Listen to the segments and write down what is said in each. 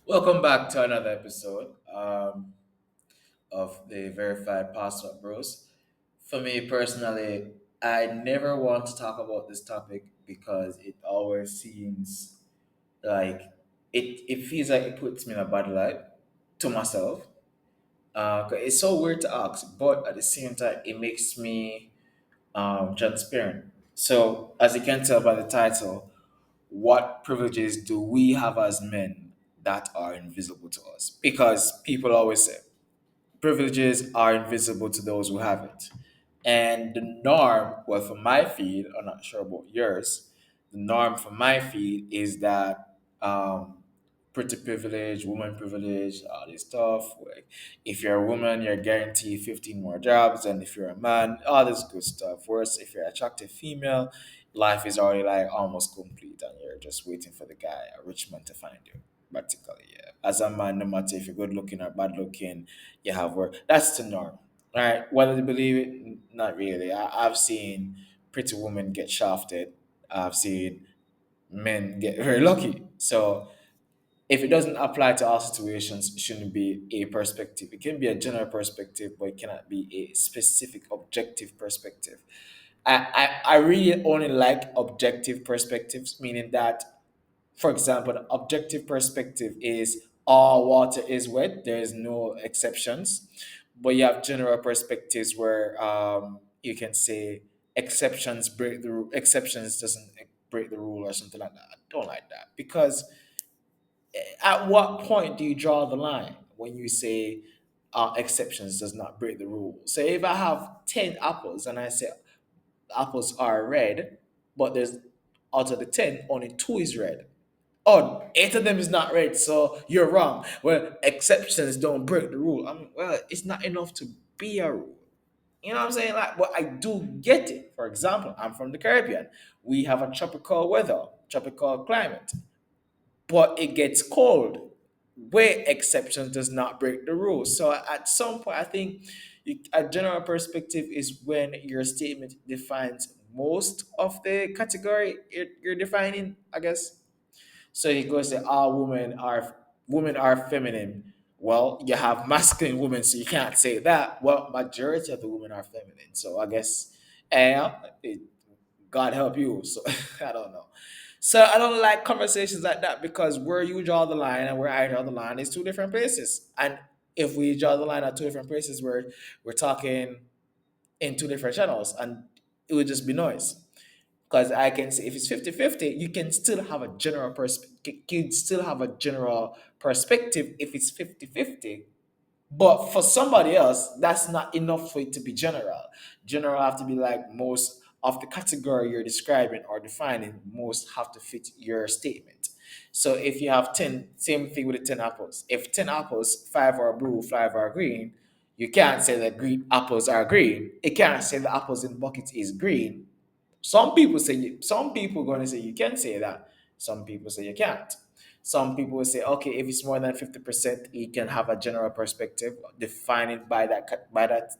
Welcome back to another episode of the Verified Password Bros. For me personally, I never want to talk about this topic because it always seems like it feels like it puts me in a bad light to myself. 'Cause it's so weird to ask, but at the same time, it makes me transparent. So, as you can tell by the title, what privileges do we have as men that are invisible to us? Because people always say privileges are invisible to those who have it. And the norm, well, for my feed, I'm not sure about yours, the norm for my feed is that pretty privilege, woman privilege, all this stuff. Like, if you're a woman, you're guaranteed 15 more jobs, and if you're a man, all this good stuff. Whereas if you're an attractive female, life is already like almost complete, and you're just waiting for the guy, a rich man, to find you. Practically, yeah. As a man, no matter if you're good looking or bad looking, you have work. That's the norm. All right. Whether they believe it, not really. I've seen pretty women get shafted. I've seen men get very lucky. So if it doesn't apply to all situations, it shouldn't be a perspective. It can be a general perspective, but it cannot be a specific objective perspective. I really only like objective perspectives, meaning that, for example, the objective perspective is all water is wet. There is no exceptions, but you have general perspectives where you can say exceptions doesn't break the rule or something like that. I don't like that because at what point do you draw the line when you say exceptions does not break the rule? So if I have 10 apples and I say apples are red, but there's out of the 10 only two is red, oh, eight of them is not red, so you're wrong. Well, exceptions don't break the rule. I mean, well, it's not enough to be a rule. You know what I'm saying? Like, but I do get it. For example, I'm from the Caribbean. We have a tropical weather, tropical climate, but it gets cold where exceptions does not break the rules. So at some point, I think a general perspective is when your statement defines most of the category you're defining, I guess. So he goes to all women are feminine. Well, you have masculine women, so you can't say that. Well, majority of the women are feminine. So I guess it, God help you. So I don't know. So I don't like conversations like that because where you draw the line and where I draw the line is two different places. And if we draw the line at two different places, we're talking in two different channels and it would just be noise. Because I can say if it's 50-50, you can still have a general perspective. You still have a general perspective if it's 50-50. But for somebody else, that's not enough for it to be general. General have to be like most of the category you're describing or defining, most have to fit your statement. So if you have 10, same thing with the 10 apples. If 10 apples, five are blue, five are green, you can't say that green apples are green. It can't say the apples in bucket is green. Some people going to say you can say that. Some people say you can't. Some people will say, okay, if it's more than 50%, you can have a general perspective, define it by that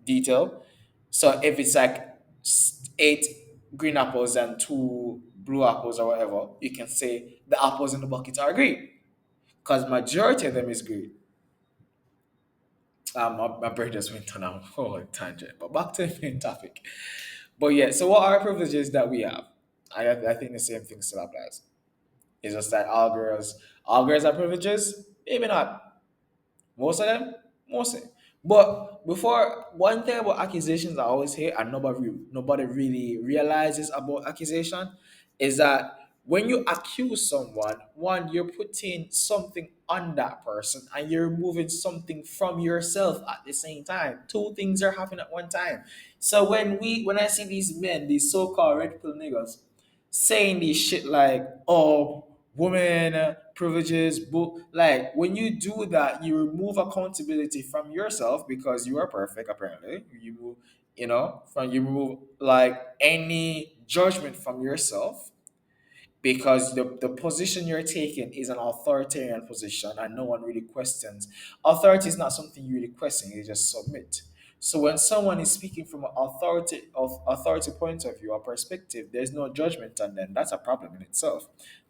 detail. So if it's like eight green apples and two blue apples or whatever, you can say the apples in the bucket are green because majority of them is green. My brain just went on a whole tangent, but back to the main topic. But yeah, so what are privileges that we have? I think the same thing still applies. It's just that all girls have privileges. Maybe not. Most of them, mostly. But before one thing about accusations I always hear and nobody really realizes about accusation is that when you accuse someone, one, you're putting something on that person and you're removing something from yourself at the same time. Two things are happening at one time. So when I see these men, these so-called red pill niggas, saying these shit like, oh, women privileges, book, like when you do that, you remove accountability from yourself because you are perfect. Apparently, you move, from you remove like any judgment from yourself because the position you're taking is an authoritarian position and no one really questions. Authority is not something you really question, you just submit. So when someone is speaking from an authority point of view or perspective, there's no judgment on them. That's a problem in itself.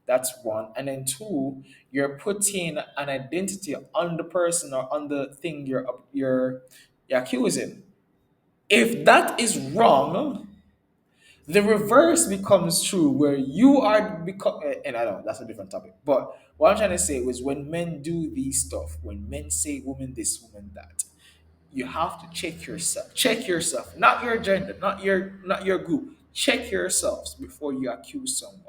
That's one. And then two, you're putting an identity on the person or on the thing you're accusing. If that is wrong, the reverse becomes true, where you are become. And I know that's a different topic, but what I'm trying to say was when men do these stuff, when men say woman this, woman that, you have to check yourself. Check yourself, not your gender, not your group. Check yourselves before you accuse someone.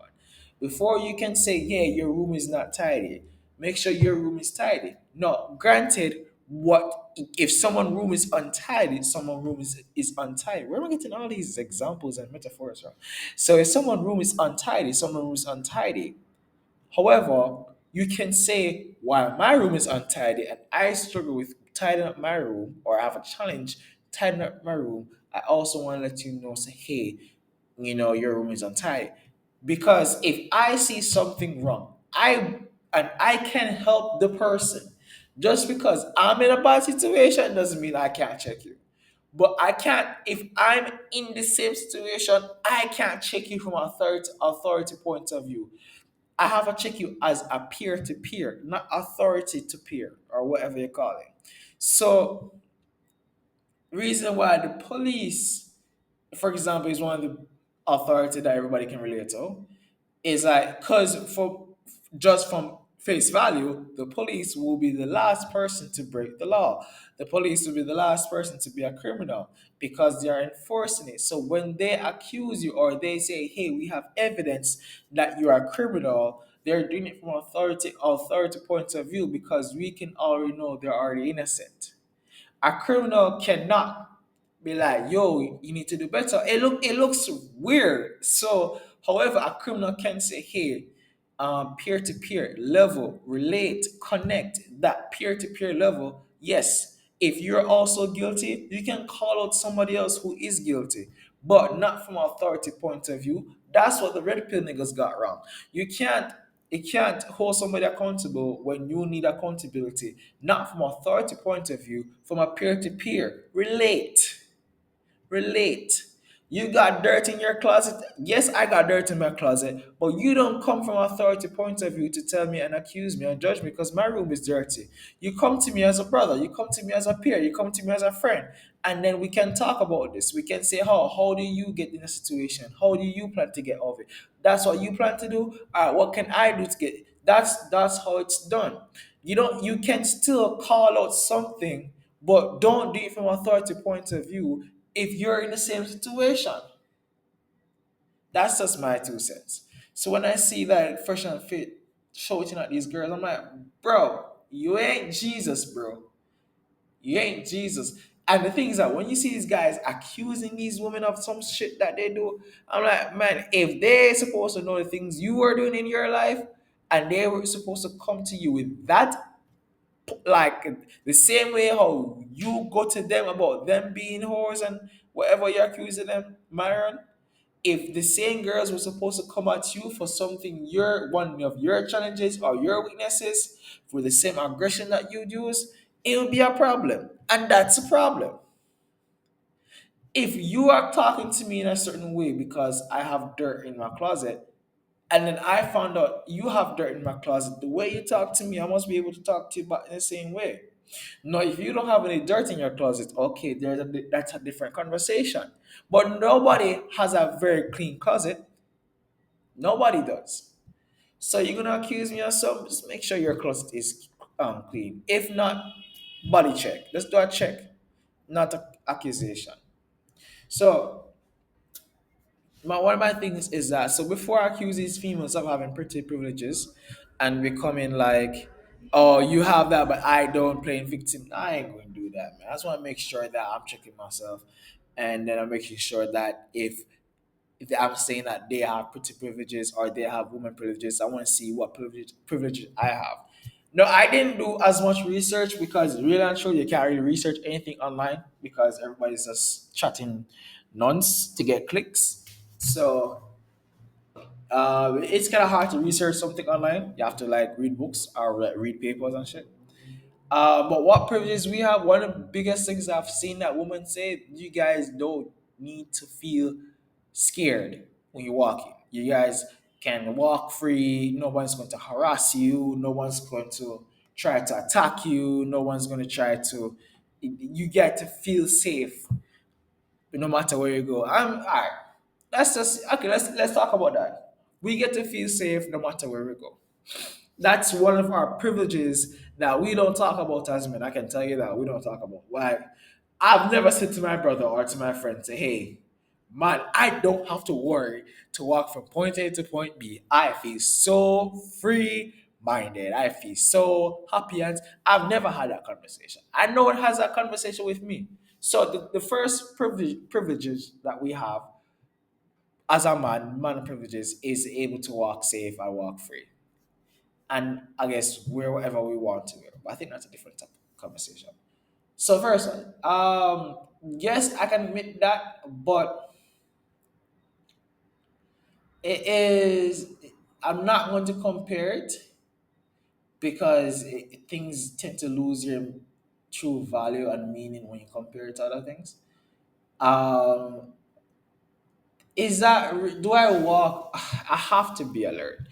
Before you can say, yeah, your room is not tidy. Make sure your room is tidy. No, granted, what if someone room is untidy, someone room is untidy. Where am I getting all these examples and metaphors from? So if someone room is untidy, someone room is untidy. However, you can say, while my room is untidy and I struggle with tidying up my room, or I have a challenge tidying up my room, I also want to let you know, say, hey, your room is untidy. Because if I see something wrong, I can help the person. Just because I'm in a bad situation doesn't mean I can't check you. But I can't, if I'm in the same situation, I can't check you from authority point of view. I have to check you as a peer to peer, not authority to peer, or whatever you call it. So, reason why the police, for example, is one of the authority that everybody can relate to, is like, because for just from face value, the police will be the last person to break the law. The police will be the last person to be a criminal because they are enforcing it. So when they accuse you or they say, hey, we have evidence that you are a criminal, they're doing it from authority point of view, because we can already know they're already innocent. A criminal cannot be like, yo, you need to do better. It looks weird. So, however, a criminal can say, hey, peer to peer level, relate, connect, that peer to peer level. Yes, if you're also guilty, you can call out somebody else who is guilty, but not from authority point of view. That's what the red pill niggas got wrong. You can't it can't hold somebody accountable when you need accountability, not from authority point of view, from a peer to peer. Relate. You got dirt in your closet. Yes, I got dirt in my closet, but you don't come from authority point of view to tell me and accuse me and judge me because my room is dirty. You come to me as a brother, you come to me as a peer, you come to me as a friend, and then we can talk about this. We can say, how do you get in a situation? How do you plan to get out of it? That's what you plan to do. All right, what can I do to get? That's how it's done. You can still call out something, but don't do it from authority point of view if you're in the same situation. That's just my 2 cents. So when I see that Fresh and Fit shouting at these girls, I'm like, bro, you ain't Jesus, bro. You ain't Jesus. And the thing is that when you see these guys accusing these women of some shit that they do, I'm like, man, if they're supposed to know the things you are doing in your life, and they were supposed to come to you with that, like the same way how you go to them about them being whores and whatever you're accusing them, Myron, if the same girls were supposed to come at you for something, your one of your challenges or your weaknesses, for the same aggression that you use, it will be a problem. And that's a problem. If you are talking to me in a certain way because I have dirt in my closet, and then I found out you have dirt in my closet, the way you talk to me, I must be able to talk to you back in the same way. No, if you don't have any dirt in your closet, okay, that's a different conversation. But nobody has a very clean closet. Nobody does. So you're gonna accuse me of something? Just make sure your closet is clean. If not, body check. Let's do a check, not an accusation. So one of my things is that, so before I accuse these females of having pretty privileges and becoming like, oh, you have that but I don't, playing victim, I ain't going to do that, man. I just want to make sure that I'm checking myself, and then I'm making sure that if I'm saying that they have pretty privileges or they have women privileges, I want to see what privileges I have. No, I didn't do as much research because really and truly you can't really research anything online because everybody's just chatting nonce to get clicks. So it's kind of hard to research something online. You have to like read books or like, read papers and shit. But what privileges we have, one of the biggest things I've seen that woman say, you guys don't need to feel scared when you're walking. You guys, can walk free. No one's going to harass you. No one's going to try to attack you. No one's going to try to. You get to feel safe no matter where you go. I'm all right. Let's just okay. Let's talk about that. We get to feel safe no matter where we go. That's one of our privileges that we don't talk about as men. I can tell you that we don't talk about. Like, I've never said to my brother or to my friend, say, hey, man, I don't have to worry to walk from point A to point B. I feel so free minded. I feel so happy. And I've never had that conversation. I know it has that conversation with me. So the first privileges that we have as a man privileges, is able to walk safe and walk free and I guess wherever we want to. But I think that's a different type of conversation. So first, yes, I can admit that, but it is. I'm not going to compare it because things tend to lose their true value and meaning when you compare it to other things. Um, is that do I walk? I have to be alert.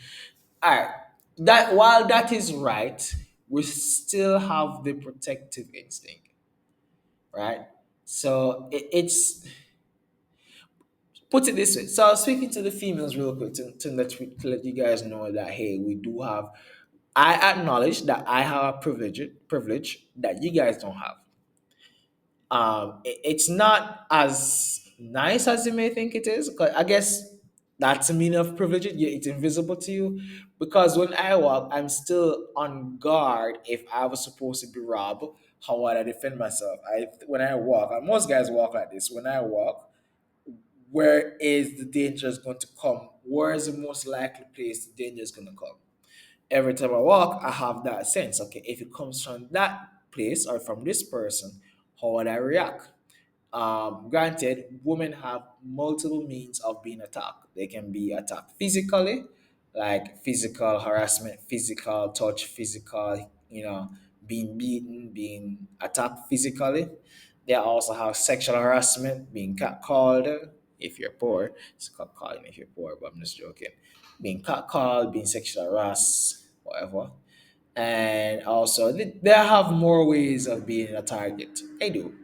All right. That while that is right, we still have the protective instinct, right? So it's put it this way. So I was speaking to the females real quick to let you guys know that hey, we do have. I acknowledge that I have a privilege that you guys don't have. It's not as nice as you may think it is. 'Cause I guess that's a meaning of privilege. Yeah, it's invisible to you because when I walk, I'm still on guard. If I was supposed to be robbed, how would I defend myself? I when I walk, and most guys walk like this. When I walk, where is the danger is going to come? Where is the most likely place the danger is going to come? Every time I walk, I have that sense. Okay, if it comes from that place or from this person, how would I react? Granted, women have multiple means of being attacked. They can be attacked physically, like physical harassment, physical touch, physical, being beaten, being attacked physically. They also have sexual harassment, being catcalled if you're poor. It's catcalling if you're poor, but I'm just joking. Being catcalled, being sexual harassed, whatever. And also, they have more ways of being a target. They do.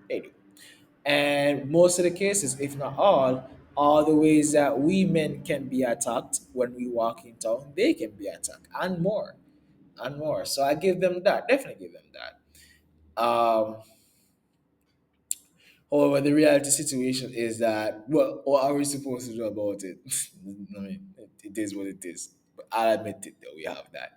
And most of the cases, if not all the ways that we men can be attacked when we walk in town, they can be attacked and more and more. So I give them that, definitely give them that. However, the reality situation is that, well, what are we supposed to do about it? I mean, it is what it is. But I'll admit it that we have that.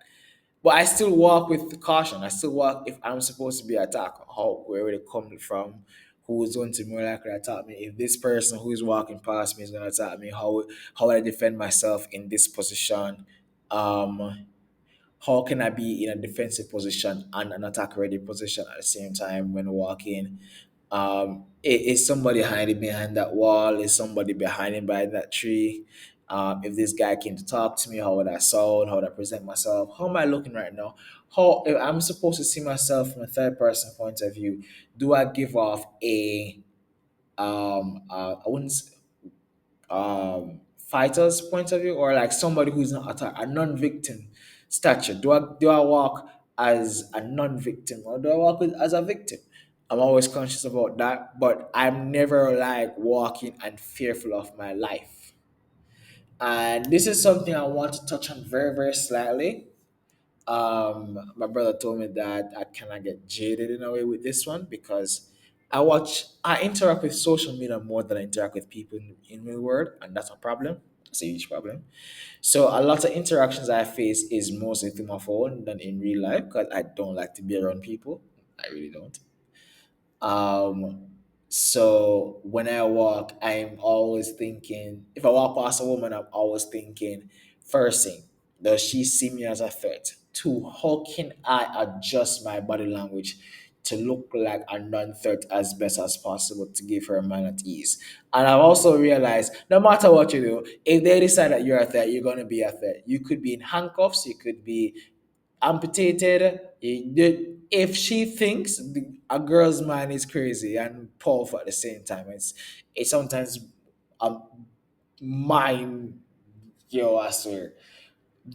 But I still walk with caution. I still walk if I'm supposed to be attacked. How where it come from? Who is going to more likely attack me? If this person who is walking past me is going to attack me, how would I defend myself in this position? Um, how can I be in a defensive position and an attack ready position at the same time when walking? Is somebody hiding behind that wall? Is somebody behind by that tree? If this guy came to talk to me, how would I sound? How would I present myself? How am I looking right now? How if I'm supposed to see myself from a third person point of view? Do I give off a I wouldn't fighter's point of view or like somebody who's not attack a non-victim stature? Do I walk as a non-victim or do I walk as a victim? I'm always conscious about that, but I'm never like walking and fearful of my life. And this is something I want to touch on very, very slightly. My brother told me that I cannot get jaded in a way with this one because I interact with social media more than I interact with people in real world, and that's a problem. That's a huge problem. So a lot of interactions I face is mostly through my phone than in real life because I don't like to be around people. I really don't. Um, so when I walk, I'm always thinking, if I walk past a woman, I'm always thinking, first thing, does she see me as a threat? Two, how can I adjust my body language to look like a non-threat as best as possible to give her a mind at ease? And I've also realized no matter what you do, if they decide that you're a threat, you're gonna be a threat. You could be in handcuffs, you could be amputated. If she thinks a girl's mind is crazy and powerful at the same time, it's sometimes um, mind Yo, I swear.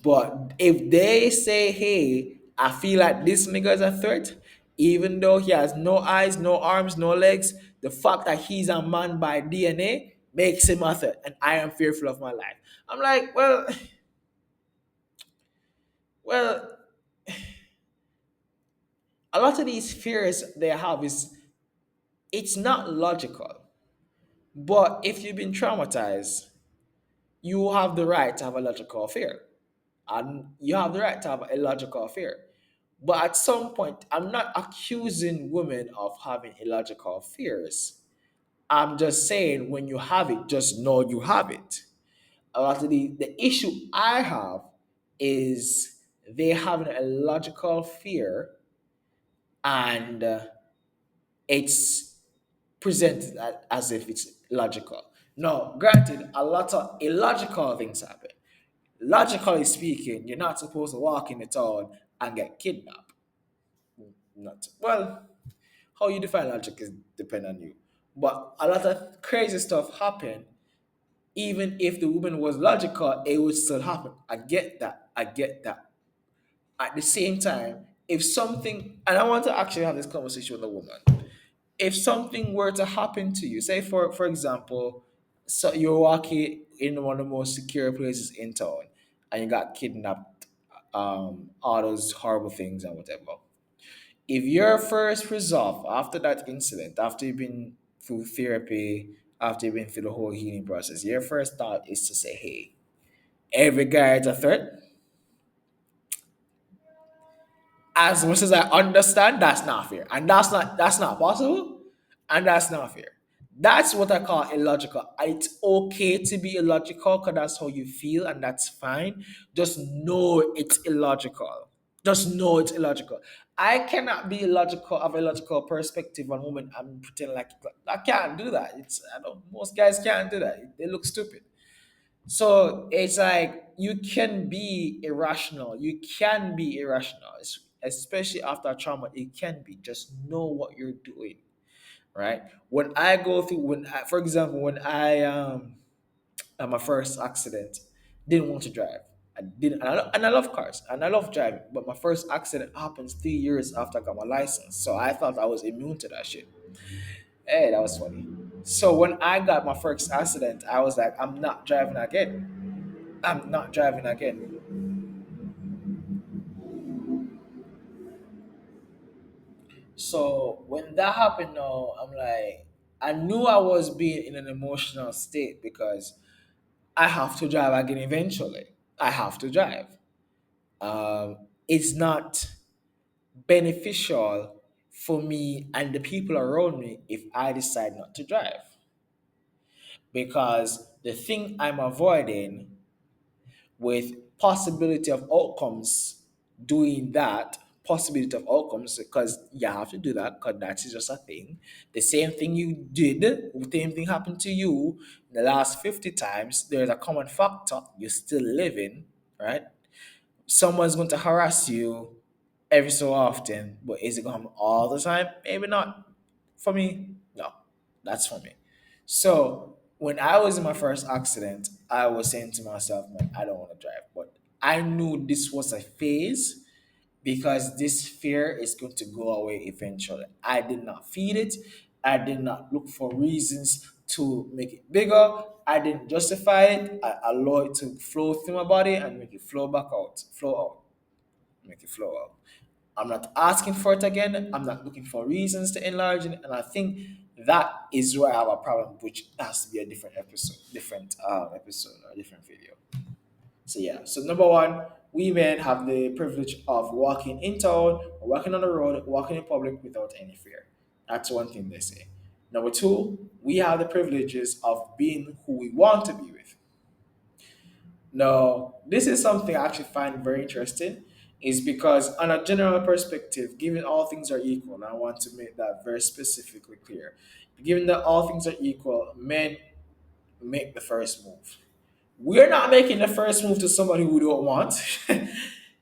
But if they say, hey, I feel like this nigga is a threat, even though he has no eyes, no arms, no legs, the fact that he's a man by DNA makes him a threat, and I am fearful of my life. I'm like, well, a lot of these fears they have is it's not logical. But if you've been traumatized, you have the right to have a logical fear. And you have the right to have a logical fear. But at some point, I'm not accusing women of having illogical fears. I'm just saying when you have it, just know you have it. A lot of the issue I have is they have an illogical fear and it's presented as if it's logical. No, granted, a lot of illogical things happen. Logically speaking, you're not supposed to walk in the town and get kidnapped. Not well. How you define logic is depend on you. But a lot of crazy stuff happen. Even if the woman was logical, it would still happen. I get that. I get that. At the same time, if something, and I want to actually have this conversation with a woman. If something were to happen to you, say for example, so you're walking in one of the most secure places in town, and you got kidnapped, all those horrible things and whatever. If your first resolve after that incident, after you've been through therapy, after you've been through the whole healing process, your first thought is to say, "Hey, every guy is a threat." As much as I understand, that's not fair, and that's not possible, and that's not fair. That's what I call illogical. It's okay to be illogical because that's how you feel, and that's fine. Just know it's illogical. Just know it's illogical. I cannot be illogical of a logical perspective on women and pretend like I can't do that. It's I don't most guys can't do that. They look stupid. So it's like you can be irrational. You can be irrational, especially after trauma. It can be. Just know what you're doing, right? When I go through, for example, when I at my first accident, didn't want to drive. I didn't, and I love cars and I love driving. But my first accident happens 3 years after I got my license, so I thought I was immune to that shit. Hey, that was funny. So when I got my first accident, I was like, I'm not driving again. I'm not driving again. So when that happened now, I'm like, I knew I was being in an emotional state because I have to drive again eventually. I have to drive. It's not beneficial for me and the people around me if I decide not to drive. Because the thing I'm avoiding with possibility of outcomes doing that possibility of outcomes because you have to do that because that is just a thing the same thing you did the same thing happened to you the last 50 times there's a common factor you're still living right someone's going to harass you every so often but is it going to happen all the time maybe not for me no that's for me so when I was in my first accident, I was saying to myself, man, I don't want to drive. But I knew this was a phase because this fear is going to go away eventually. I did not feed it. I did not look for reasons to make it bigger. I didn't justify it. I allowed it to flow through my body and make it flow back out, flow out, make it flow out. I'm not asking for it again. I'm not looking for reasons to enlarge it. And I think that is where I have a problem, which has to be a different episode, different episode or different video. So yeah. So number one, women have the privilege of walking in town, walking on the road, walking in public without any fear. That's one thing they say. Number two, we have the privileges of being who we want to be with. Now, this is something I actually find very interesting, is because on a general perspective, given all things are equal, and I want to make that very specifically clear. Given that all things are equal, men make the first move. We're not making the first move to somebody we don't want,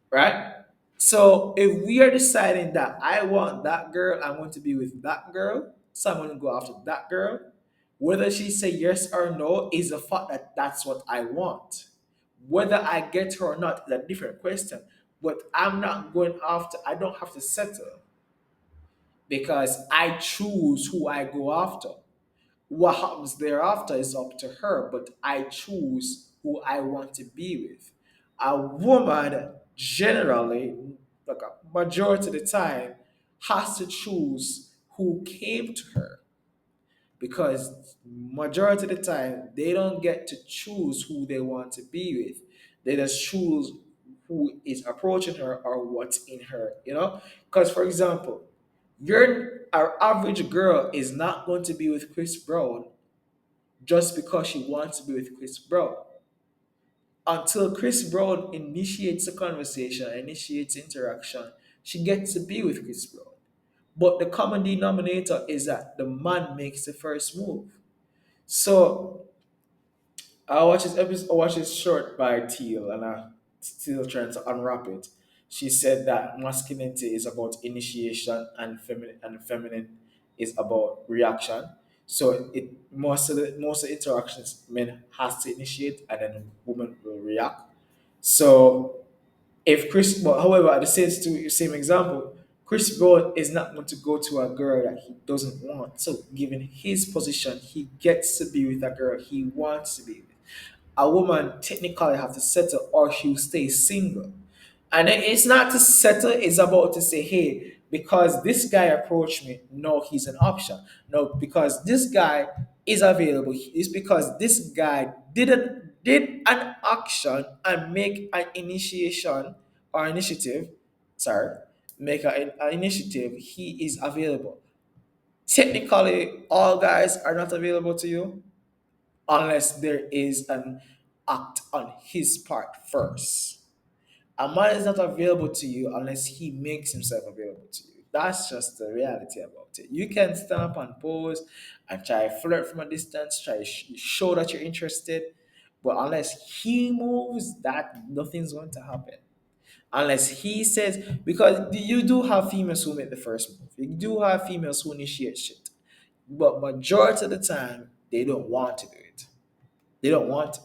right? So if we are deciding that I want that girl, I want to be with that girl, so I'm going to go after that girl, whether she say yes or no is the fact that that's what I want. Whether I get her or not is a different question. But I'm not going after, I don't have to settle because I choose who I go after. What happens thereafter is up to her, but I choose who I want to be with. A woman generally, like a majority of the time, has to choose who came to her because majority of the time they don't get to choose who they want to be with. They just choose who is approaching her or what's in her, you know? Because for example, your our average girl is not going to be with Chris Brown just because she wants to be with Chris Brown. Until Chris Brown initiates a conversation, initiates interaction, she gets to be with Chris Brown. But the common denominator is that the man makes the first move. So I watched this episode, I watched this short by Teal, and I still trying to unwrap it. She said that masculinity is about initiation, and feminine is about reaction. So it most of the interactions men has to initiate, and then women will react. So if Chris, but however, at the same example, Chris Brown is not going to go to a girl that he doesn't want. So given his position, he gets to be with a girl he wants to be with. A woman technically have to settle or she'll stay single. And it's not to settle, it's about to say, hey, because this guy approached me, no, he's an option. No, because this guy is available. It's because this guy did an action and make an initiation or initiative, sorry, make an initiative, he is available. Technically, all guys are not available to you unless there is an act on his part first. A man is not available to you unless he makes himself available to you. That's just the reality about it. You can stand up and pose and try to flirt from a distance, try to show that you're interested, but unless he moves, that nothing's going to happen. Unless he says, because you do have females who make the first move. You do have females who initiate shit. But majority of the time, they don't want to do it. They don't want to.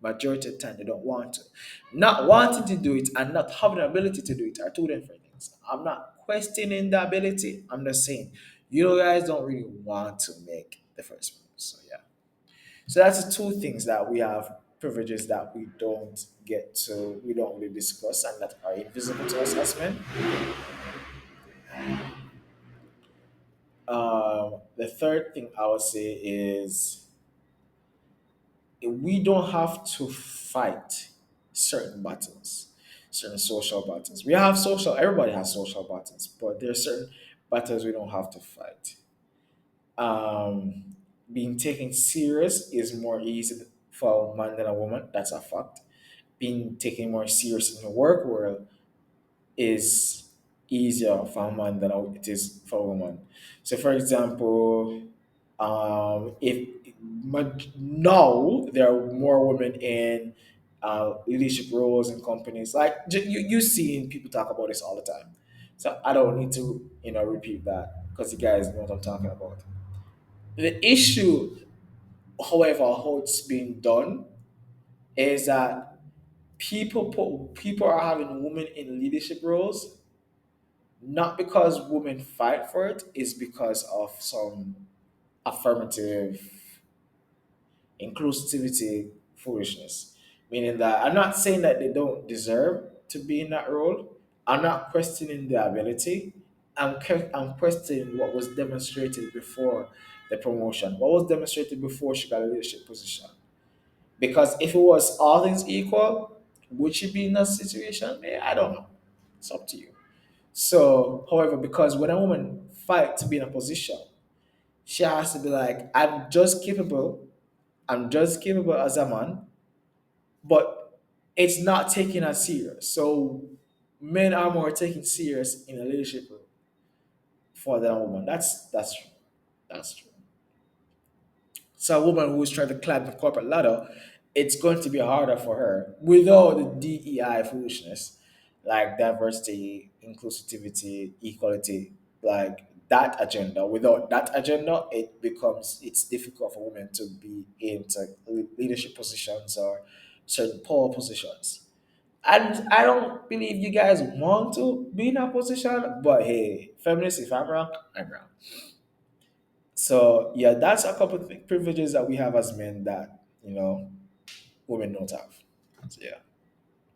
Majority of the time, they don't want to. Not wanting to do it and not having the ability to do it are two different things. I'm not questioning the ability. I'm just saying, you guys don't really want to make the first move. So yeah. So that's the two things that we have privileges that we don't really discuss and that are invisible to us as men. The third thing I would say is we don't have to fight certain battles, certain social battles. Everybody has social battles, but there are certain battles we don't have to fight. Um, Being taken serious is more easy for a man than a woman. That's a fact. Being taken more serious in the work world is easier for a man than it is for a woman. So, for example, if now there are more women in leadership roles in companies, like you see people talk about this all the time. So I don't need to repeat that because you guys know what I'm talking about. The issue, however, how it's being done is that people are having women in leadership roles not because women fight for it, is because of some affirmative inclusivity foolishness. Meaning that I'm not saying that they don't deserve to be in that role. I'm not questioning their ability. I'm questioning what was demonstrated before the promotion. What was demonstrated before she got a leadership position. Because if it was all things equal, would she be in that situation? I don't know. It's up to you. So, however, because when a woman fight to be in a position, she has to be like, I'm just capable as a man, but it's not taken as serious. So men are more taken serious in a leadership role for than a woman. That's true. That's true. So a woman who's trying to climb the corporate ladder, it's going to be harder for her without the DEI foolishness, like diversity, inclusivity, equality, like that agenda. Without that agenda, it's difficult for women to be into leadership positions or certain power positions. And I don't believe you guys want to be in that position, but hey, feminists, if I'm wrong, I'm wrong. So yeah, that's a couple of privileges that we have as men that women don't have. So, yeah.